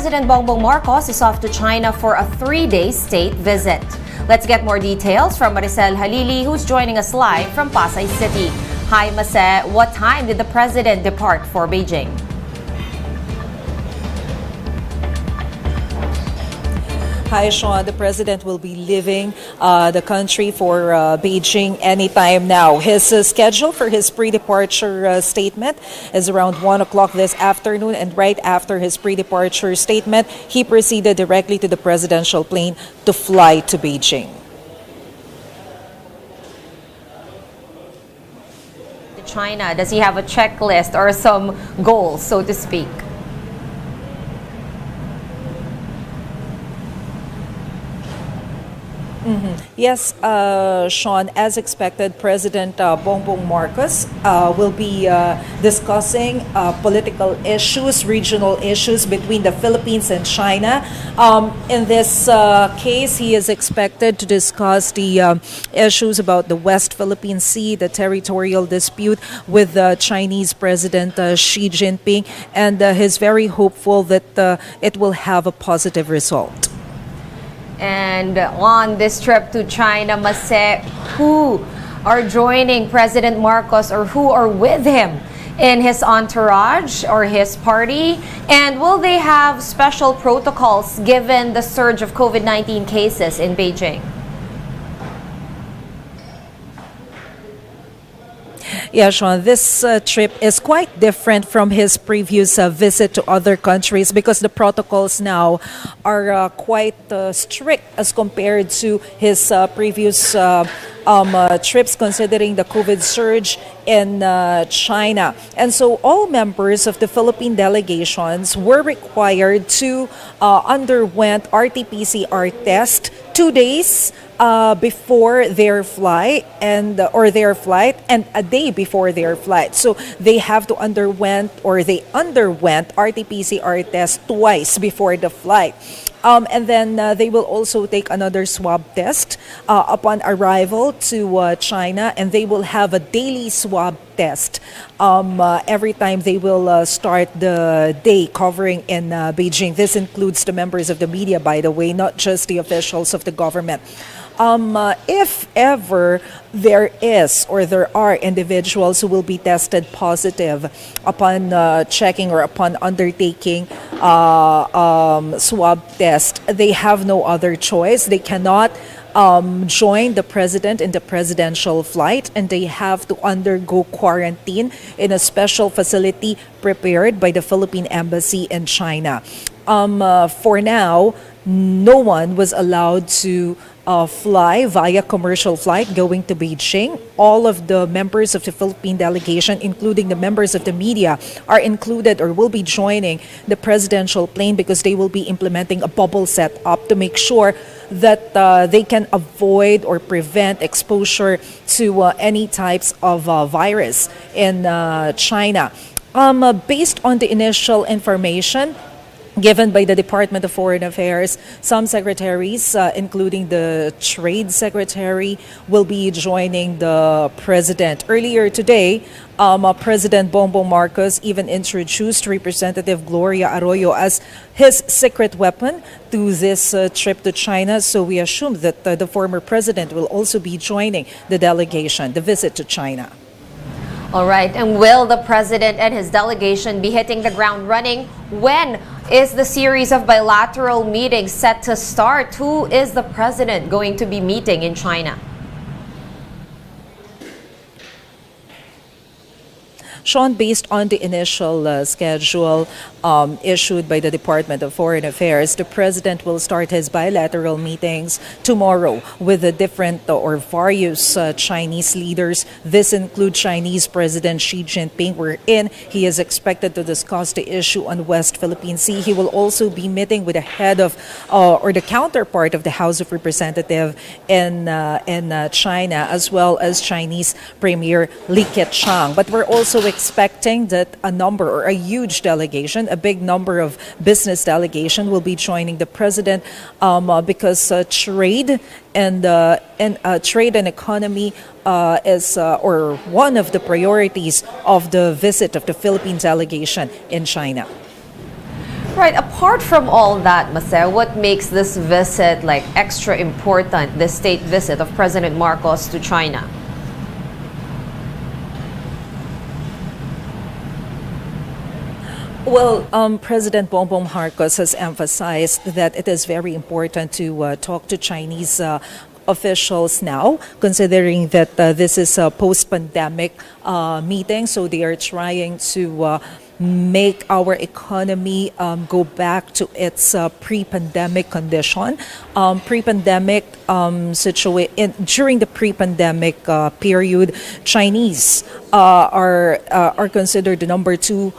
President Bongbong Marcos is off to China for a 3-day state visit. Let's get more details from Maricel Halili, who's joining us live from Pasay City. Hi, Mase. What time did the president depart for Beijing? Hi, Sean. The president will be leaving the country for Beijing anytime now. His schedule for his pre-departure statement is around 1 o'clock this afternoon, and right after his pre-departure statement, he proceeded directly to the presidential plane to fly to Beijing. China, does he have a checklist or some goals, so to speak? Yes, Sean, as expected, President BongbongMarcos will be discussing political issues, regional issues between the Philippines and China. In this case, he is expected to discuss the issues about the West Philippine Sea, the territorial dispute with Chinese President Xi Jinping, and he's very hopeful that it will have a positive result. And on this trip to China, Mase, who are joining President Marcos or who are with him in his entourage or his party? And will they have special protocols given the surge of COVID-19 cases in Beijing? Yeah, Sean, this trip is quite different from his previous visit to other countries because the protocols now are quite strict as compared to his previous trips, considering the COVID surge in China. And so all members of the Philippine delegations were required to underwent RT-PCR test 2 days before their flight and a day before their flight. So they have to underwent RT-PCR test twice before the flight. And then they will also take another swab test upon arrival to China, and they will have a daily swab test every time they will start the day covering in Beijing. This includes the members of the media, by the way, not just the officials of the government. If ever there are individuals who will be tested positive upon checking or upon undertaking swab test, they have no other choice. They cannot join the president in the presidential flight, and they have to undergo quarantine in a special facility prepared by the Philippine Embassy in China. For now, no one was allowed to fly via commercial flight going to Beijing. All of the members of the Philippine delegation, including the members of the media, are included or will be joining the presidential plane because they will be implementing a bubble setup to make sure that they can avoid or prevent exposure to any types of virus in China. Based on the initial information given by the Department of Foreign Affairs, some secretaries, including the Trade Secretary, will be joining the President. Earlier today, President Bongbong Marcos even introduced Representative Gloria Arroyo as his secret weapon to this trip to China. So we assume that the former president will also be joining the delegation, the visit to China. All right. And will the president and his delegation be hitting the ground running? When is the series of bilateral meetings set to start? Who is the president going to be meeting in China? Sean, based on the initial schedule issued by the Department of Foreign Affairs, the president will start his bilateral meetings tomorrow with the different or various Chinese leaders. This includes Chinese President Xi Jinping, wherein he is expected to discuss the issue on West Philippine Sea. He will also be meeting with the head of or the counterpart of the House of Representatives in China, as well as Chinese Premier Li Keqiang. But we're also expecting that a huge delegation, a big number of business delegation will be joining the president because trade and economy is or one of the priorities of the visit of the Philippine delegation in China. Right, apart from all that, Marcel, what makes this visit like extra important, the state visit of President Marcos to China? Well, President Bongbong Marcos has emphasized that it is very important to talk to Chinese officials now, considering that this is a post-pandemic meeting. So they are trying to make our economy go back to its pre-pandemic condition. During the pre-pandemic period, Chinese are considered the number two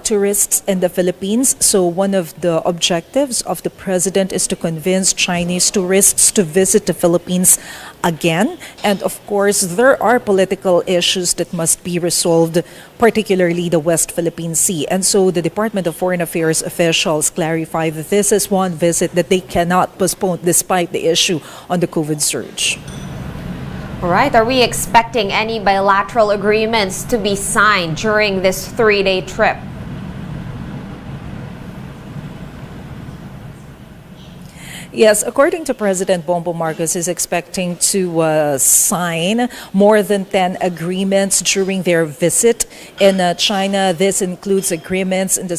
tourists in the Philippines. So one of the objectives of the president is to convince Chinese tourists to visit the Philippines again. And of course, there are political issues that must be resolved, particularly the West Philippine Sea. And so the Department of Foreign Affairs officials clarified that this is one visit that they cannot postpone despite the issue on the COVID surge. All right, are we expecting any bilateral agreements to be signed during this 3-day trip? Yes, according to President Bongbong Marcos, is expecting to sign more than 10 agreements during their visit in China. This includes agreements in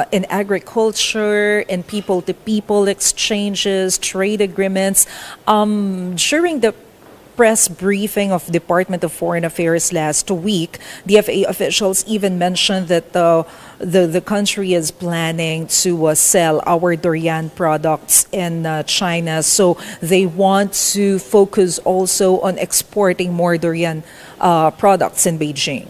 agriculture, in people-to-people exchanges, trade agreements. During the press briefing of Department of Foreign Affairs last week, DFA officials even mentioned that the country is planning to sell our durian products in China. So they want to focus also on exporting more durian products in Beijing.